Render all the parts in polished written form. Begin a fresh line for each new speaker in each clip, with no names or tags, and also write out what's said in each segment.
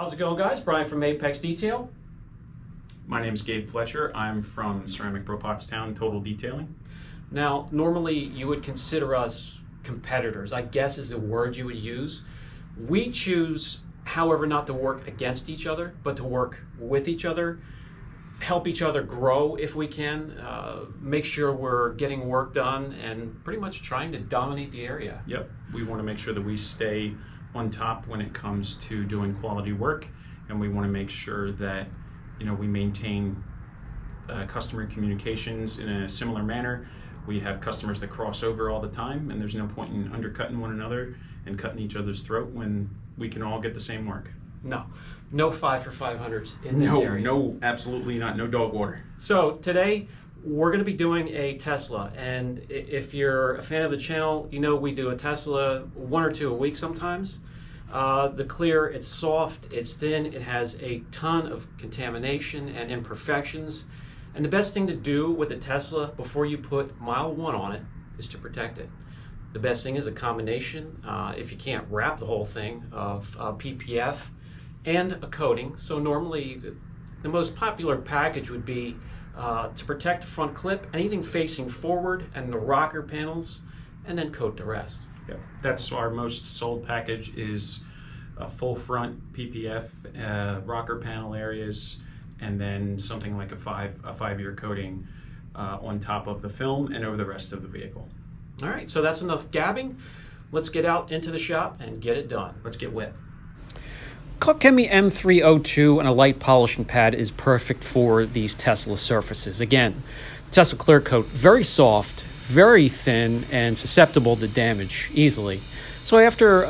How's it going, guys? Brian from Apex Detail.
My name's Gabe Fletcher. I'm from Ceramic Pro Pottstown Total Detailing.
Now, normally you would consider us competitors, I guess is the word you would use. We choose, however, not to work against each other, but to work with each other, help each other grow if we can, make sure we're getting work done, and pretty much trying to dominate the area.
Yep, we want to make sure that we stay on top when it comes to doing quality work, and we want to make sure that we maintain customer communications in a similar manner. We have customers that cross over all the time, and there's no point in undercutting one another and cutting each other's throat when we can all get the same work.
No 5 for 500s in this area.
No, absolutely not. No dog water.
So today we're going to be doing a Tesla, and if you're a fan of the channel, we do a Tesla 1 or 2 a week sometimes. The clear, it's soft, it's thin, it has a ton of contamination and imperfections. And the best thing to do with a Tesla before you put mile 1 on it is to protect it. The best thing is a combination, if you can't wrap the whole thing, of PPF and a coating. So normally the most popular package would be to protect the front clip, anything facing forward, and the rocker panels, and then coat the rest.
Yep. That's our most sold package, is a full front PPF, rocker panel areas, and then something like a 5-year coating on top of the film and over the rest of the vehicle.
All right, so that's enough gabbing. Let's get out into the shop and get it done.
Let's get wet.
Chemi M302 and a light polishing pad is perfect for these Tesla surfaces. Again, Tesla clear coat, very soft, very thin, and susceptible to damage easily. So after,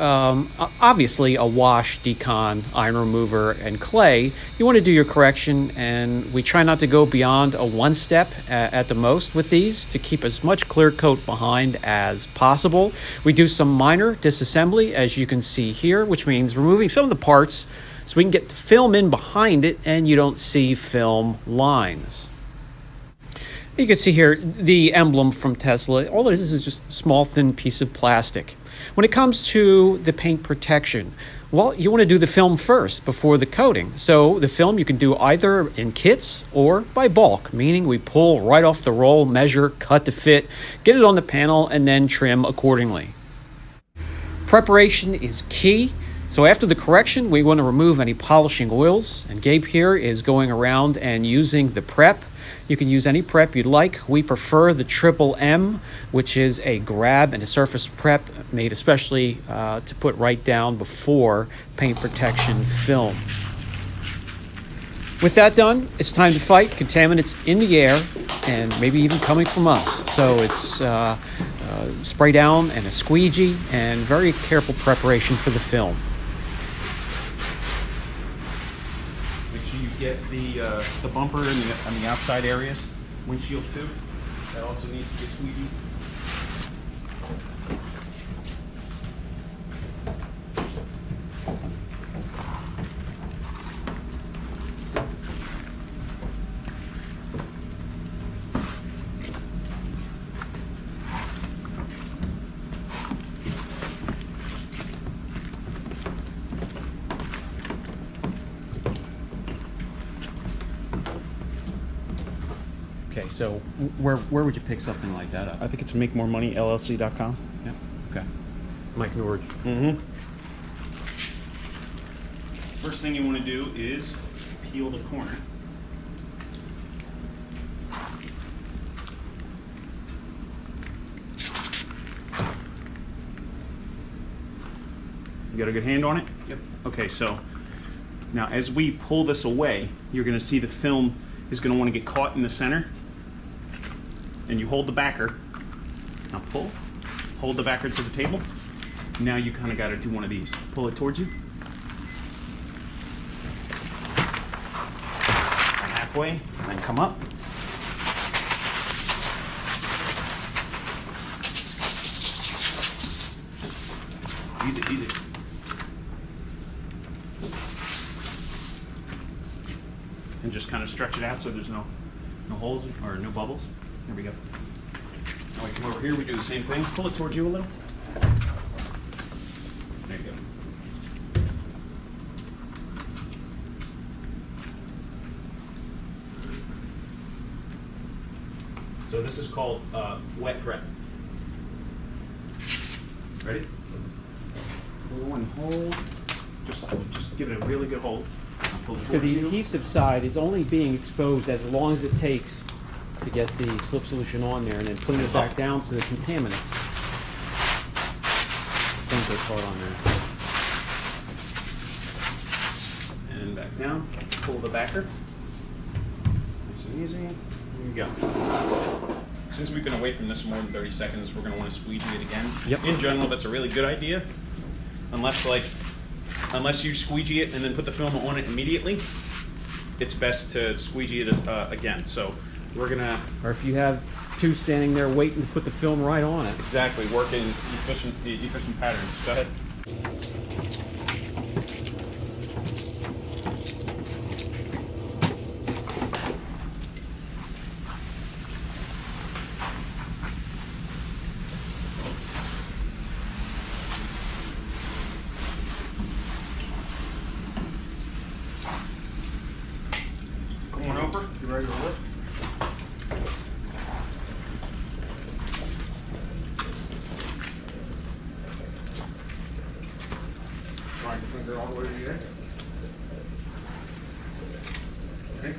obviously, a wash, decon, iron remover, and clay, you want to do your correction, and we try not to go beyond a 1 step at the most with these to keep as much clear coat behind as possible. We do some minor disassembly, as you can see here, which means removing some of the parts so we can get the film in behind it and you don't see film lines. You can see here the emblem from Tesla. All it is just a small, thin piece of plastic. When it comes to the paint protection, well, you want to do the film first before the coating. So the film you can do either in kits or by bulk, meaning we pull right off the roll, measure, cut to fit, get it on the panel, and then trim accordingly. Preparation is key. So after the correction, we want to remove any polishing oils, and Gabe here is going around and using the prep. You can use any prep you'd like. We prefer the Triple M, which is a grab and a surface prep made especially to put right down before paint protection film. With that done, it's time to fight contaminants in the air and maybe even coming from us. So it's spray down and a squeegee and very careful preparation for the film.
You get the bumper and the outside areas, windshield too. That also needs to get squeegee.
Okay, so where would you pick something like that up?
I think it's MakeMoreMoneyLLC.com.
Yeah. Okay. Mike Norge.
Mm-hmm. First thing you want to do is peel the corner. You got a good hand on it?
Yep.
Okay, so now as we pull this away, you're going to see the film is going to want to get caught in the center. And you hold the backer. Now pull. Hold the backer to the table. Now you kind of got to do one of these. Pull it towards you. Halfway, and then come up. Easy, easy. And just kind of stretch it out so there's no holes or no bubbles. There we go. Now we come over here, we do the same thing. Pull it towards you a little. There you go. So this is called wet prep. Ready? Pull and hold. Just give it a really good hold. Pull it
So
towards
the
you.
adhesive side is only being exposed as long as it takes to get the slip solution on there, and then putting it back down so the contaminants don't get caught on there.
And back down. Pull the backer. Nice and easy. Here we go. Since we've been away from this for more than 30 seconds, we're going to want to squeegee it again.
Yep.
In general, that's a really good idea, unless you squeegee it and then put the film on it immediately. It's best to squeegee it again. So we're gonna,
Or if you have two standing there waiting to put the film right on it.
exactly, work in efficient patterns. Go ahead. Going over. You ready to work? Slide the finger all the way to the edge. Okay.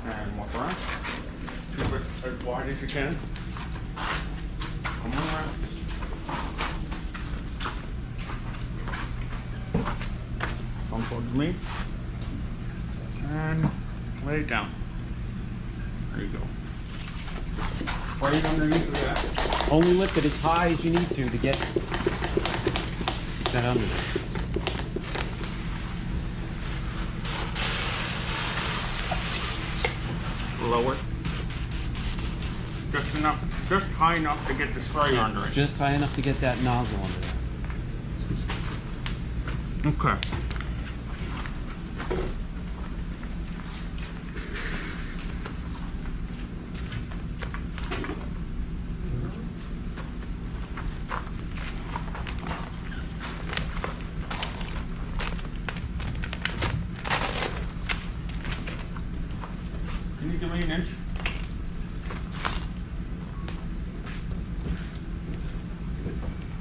And walk around. Keep it as wide as you can. Come on around. Come towards me. And lay it down. There you go. Right underneath of that.
Only lift it as high as you need to get that under there.
Lower. Just enough, just high enough to get the sprayer under it.
Just high enough to get that nozzle under there.
Okay. Can you give me an inch?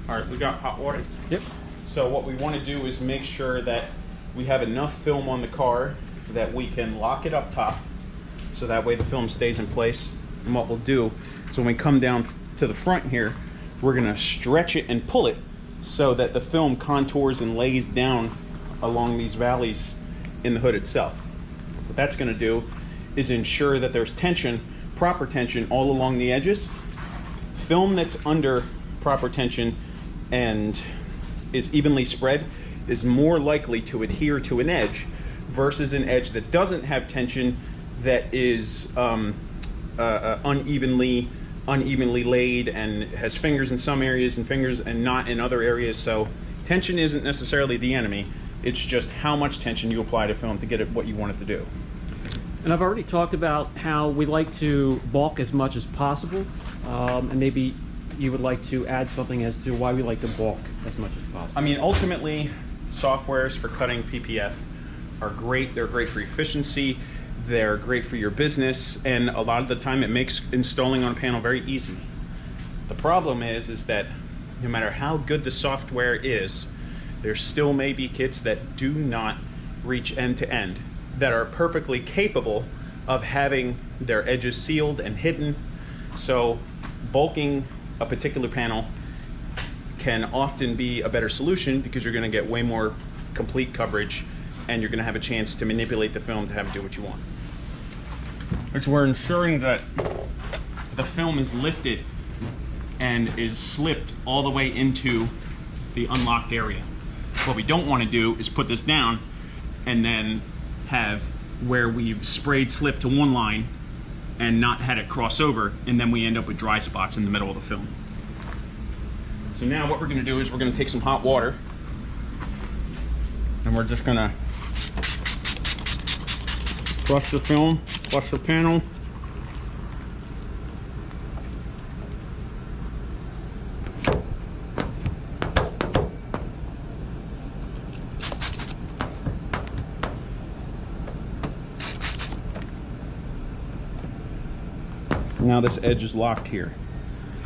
All right, we got hot water.
Yep.
So what we want to do is make sure that we have enough film on the car that we can lock it up top, so that way the film stays in place. And what we'll do is when we come down to the front here, we're going to stretch it and pull it so that the film contours and lays down along these valleys in the hood itself. What that's going to do is ensure that there's tension, proper tension all along the edges. Film that's under proper tension and is evenly spread is more likely to adhere to an edge versus an edge that doesn't have tension, that is unevenly laid and has fingers in some areas and fingers and not in other areas. So tension isn't necessarily the enemy. It's just how much tension you apply to film to get it what you want it to do.
And I've already talked about how we like to bulk as much as possible, and maybe you would like to add something as to why we like to bulk as much as possible.
I mean, ultimately, softwares for cutting PPF are great. They're great for efficiency. They're great for your business, and a lot of the time it makes installing on a panel very easy. The problem is that no matter how good the software is, there still may be kits that do not reach end to end, that are perfectly capable of having their edges sealed and hidden. So bulking a particular panel can often be a better solution because you're going to get way more complete coverage and you're going to have a chance to manipulate the film to have it do what you want. Which we're ensuring that the film is lifted and is slipped all the way into the unlocked area. What we don't want to do is put this down and then have where we've sprayed slip to one line and not had it cross over, and then we end up with dry spots in the middle of the film. So now what we're going to do is we're going to take some hot water and we're just going to flush the film, flush the panel. now this edge is locked here.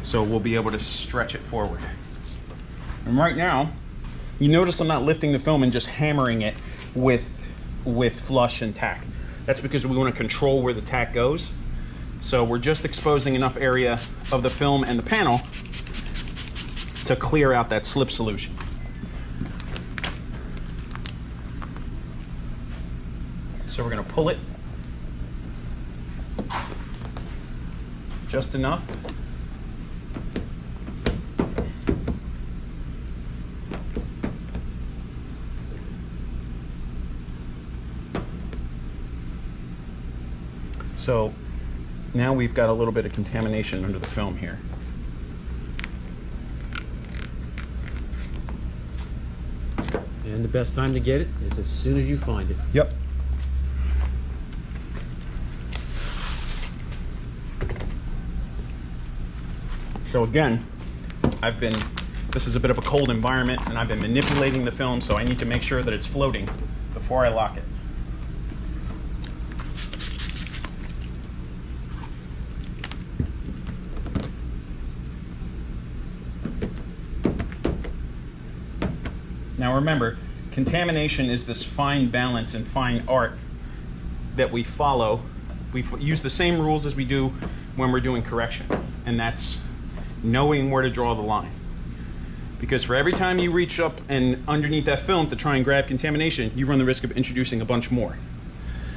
So we'll be able to stretch it forward. And right now, you notice I'm not lifting the film and just hammering it with flush and tack. That's because we want to control where the tack goes. So we're just exposing enough area of the film and the panel to clear out that slip solution. So we're going to pull it just enough. So now we've got a little bit of contamination under the film here.
And the best time to get it is as soon as you find it.
Yep. So again, this is a bit of a cold environment, and I've been manipulating the film, so I need to make sure that it's floating before I lock it. Now remember, contamination is this fine balance and fine art that we follow. We use the same rules as we do when we're doing correction, and that's knowing where to draw the line. Because for every time you reach up and underneath that film to try and grab contamination, you run the risk of introducing a bunch more.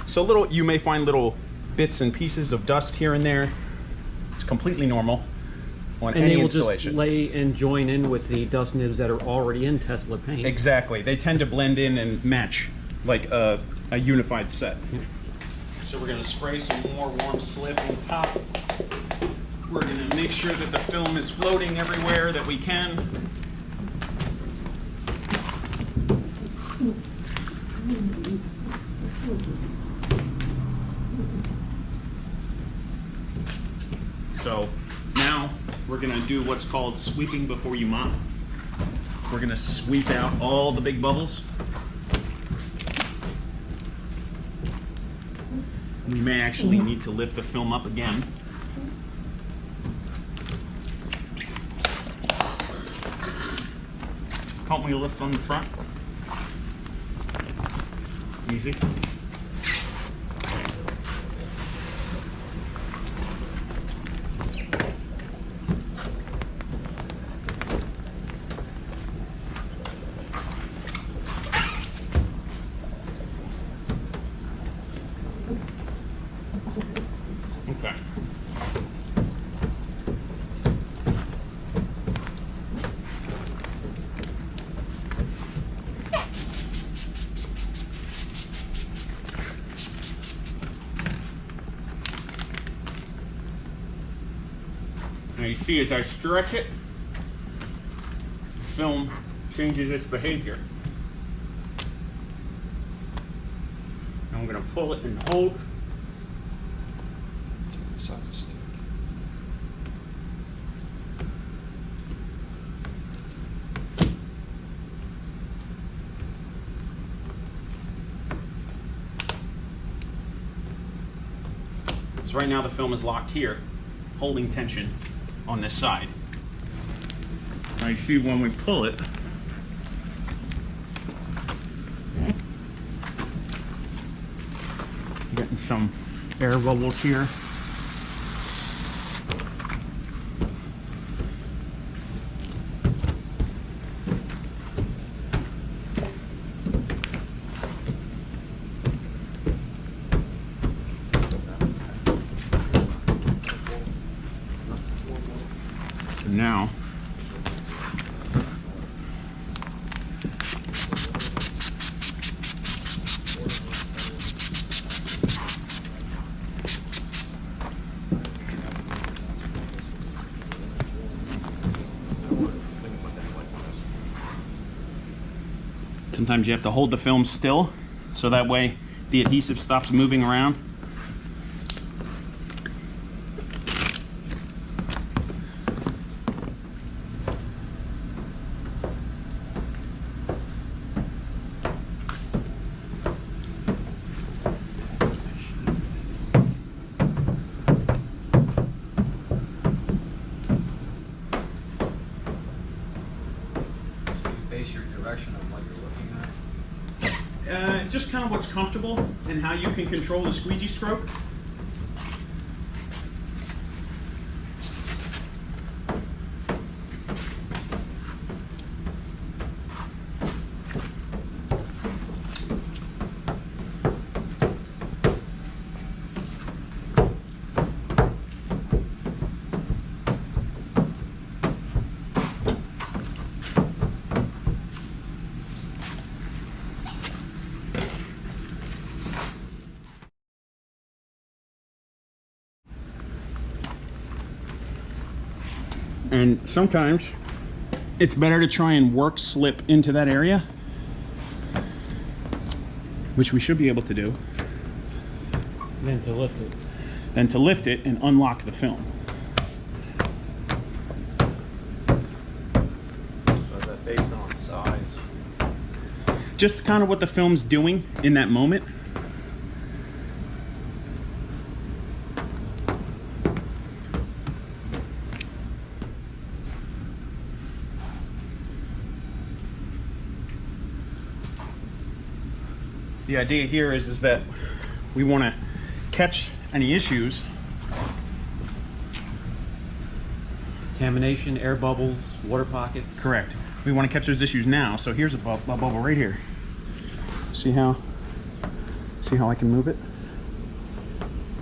So you may find little bits and pieces of dust here and there. It's completely normal on any installation.
And they will just lay and join in with the dust nibs that are already in Tesla paint.
Exactly. They tend to blend in and match like a unified set. Yep. So we're going to spray some more warm slip on top. We're going to make sure that the film is floating everywhere that we can. So now we're going to do what's called sweeping before you mop. We're going to sweep out all the big bubbles. We may actually need to lift the film up again. Help me lift on the front. Easy. Okay. Now you see as I stretch it, the film changes its behavior. Now I'm going to pull it and hold. So right now the film is locked here, holding tension on this side. Now you see when we pull it, getting some air bubbles here. Now sometimes you have to hold the film still so that way the adhesive stops moving around.
base your direction on what you're looking at?
Just kind of what's comfortable and how you can control the squeegee stroke. And sometimes it's better to try and work slip into that area, which we should be able to do,
Then to lift it.
than to lift it and unlock the film.
So is that based on size?
Just kind of what the film's doing in that moment. The idea here is that we want to catch any issues.
Contamination, air bubbles, water pockets.
Correct. We want to catch those issues now. So here's a bubble right here. See how I can move it?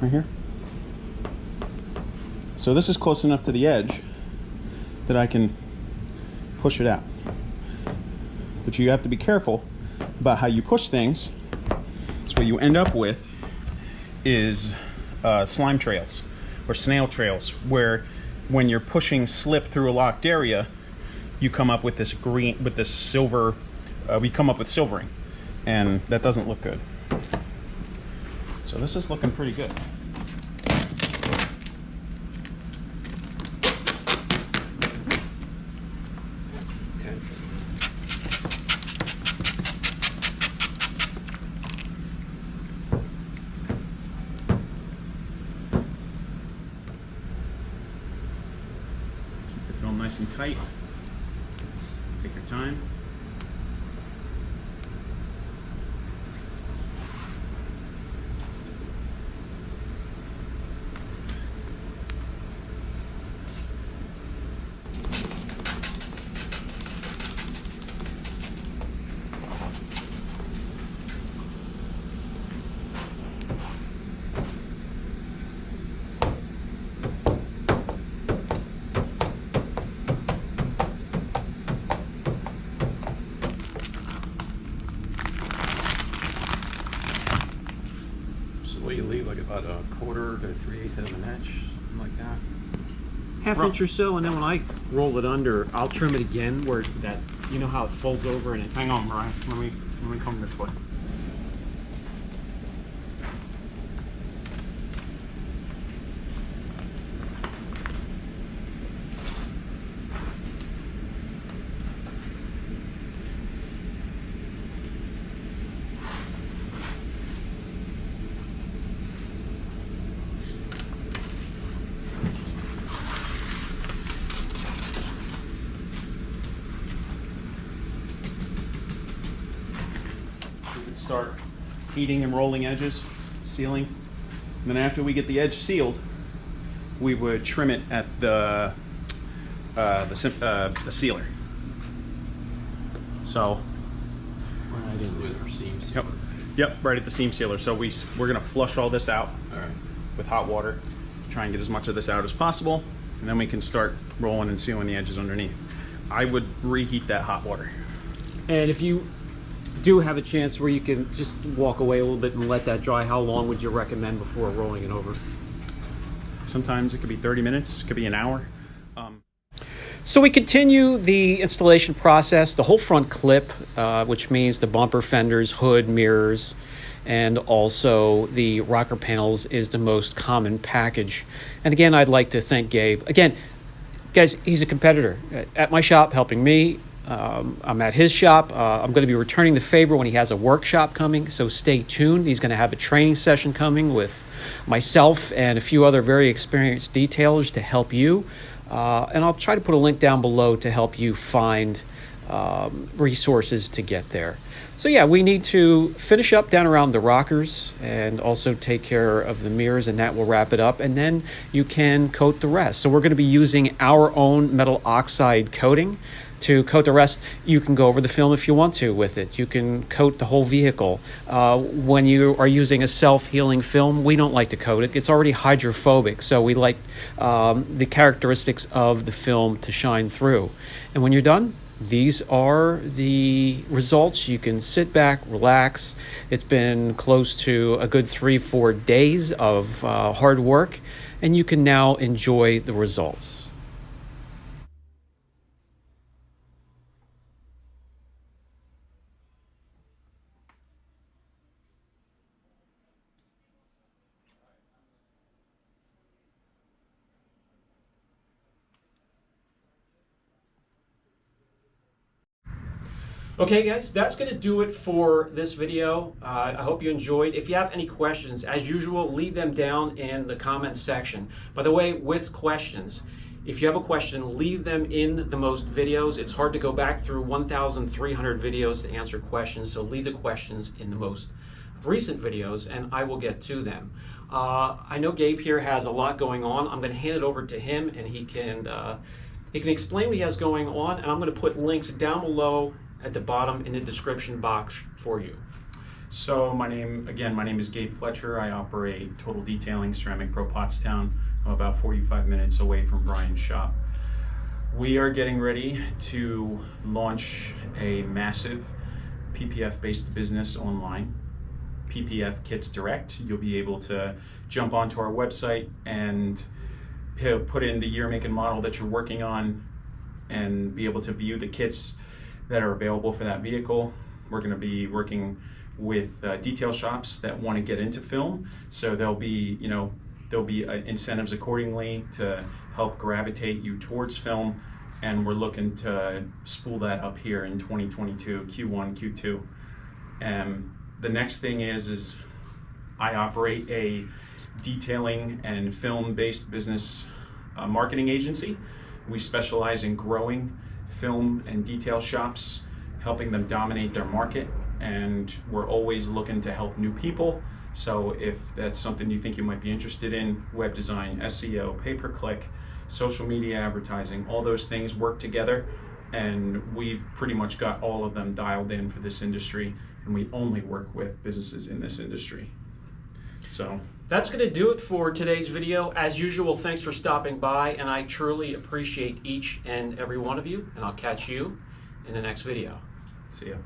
Right here. So this is close enough to the edge that I can push it out. But you have to be careful about how you push things. So what you end up with is slime trails or snail trails, where when you're pushing slip through a locked area, you come up with this green, with this silver, we come up with silvering, and that doesn't look good. So this is looking pretty good. Nice and tight. Take your time.
What do you leave, like about a quarter to 3/8 of an inch, something like that?
Half inch or so, and then when I roll it under, I'll trim it again where that, you know how it folds over and it.
Hang on, Brian. Let me come this way. Start heating and rolling edges, sealing. And then after we get the edge sealed, we would trim it at the sealer. So,
With our seam sealer.
yep, right at the seam sealer. So we're gonna flush all this out
All right.
with hot water, try and get as much of this out as possible, and then we can start rolling and sealing the edges underneath. I would reheat that hot water.
And if you do have a chance where you can just walk away a little bit and let that dry, how long would you recommend before rolling it over?
Sometimes it could be 30 minutes, it could be an hour.
So we continue the installation process, the whole front clip, which means the bumper fenders, hood, mirrors, and also the rocker panels is the most common package. And again, I'd like to thank Gabe. Again, guys, he's a competitor at my shop helping me. I'm at his shop. I'm going to be returning the favor when he has a workshop coming, so stay tuned. He's going to have a training session coming with myself and a few other very experienced detailers to help you. And I'll try to put a link down below to help you find resources to get there. So yeah, we need to finish up down around the rockers and also take care of the mirrors, and that will wrap it up, and then you can coat the rest. So we're going to be using our own metal oxide coating to coat the rest. You can go over the film if you want to with it. You can coat the whole vehicle. When you are using a self-healing film, we don't like to coat it. It's already hydrophobic, so we like the characteristics of the film to shine through. And when you're done, these are the results. You can sit back, relax. It's been close to a good 3-4 days of hard work, and you can now enjoy the results. Okay guys, that's going to do it for this video. I hope you enjoyed. If you have any questions, as usual, leave them down in the comments section. By the way, with questions, if you have a question, leave them in the most videos. It's hard to go back through 1,300 videos to answer questions, so leave the questions in the most recent videos and I will get to them. I know Gabe here has a lot going on. I'm going to hand it over to him, and he can explain what he has going on, and I'm going to put links down below at the bottom in the description box for you.
So my name is Gabe Fletcher. I operate Total Detailing Ceramic Pro Pottstown. I'm about 45 minutes away from Brian's shop. We are getting ready to launch a massive PPF-based business online. PPF Kits Direct. You'll be able to jump onto our website and put in the year, make, and model that you're working on and be able to view the kits that are available for that vehicle. We're going to be working with detail shops that want to get into film, so there'll be incentives accordingly to help gravitate you towards film, and we're looking to spool that up here in 2022, Q1, Q2. The next thing is I operate a detailing and film-based business marketing agency. We specialize in growing film and detail shops, helping them dominate their market, and we're always looking to help new people. So if that's something you think you might be interested in, web design, SEO, pay-per-click, social media advertising, all those things work together, and we've pretty much got all of them dialed in for this industry, and we only work with businesses in this industry. So
that's going to do it for today's video. As usual, thanks for stopping by, and I truly appreciate each and every one of you, and I'll catch you in the next video.
See ya.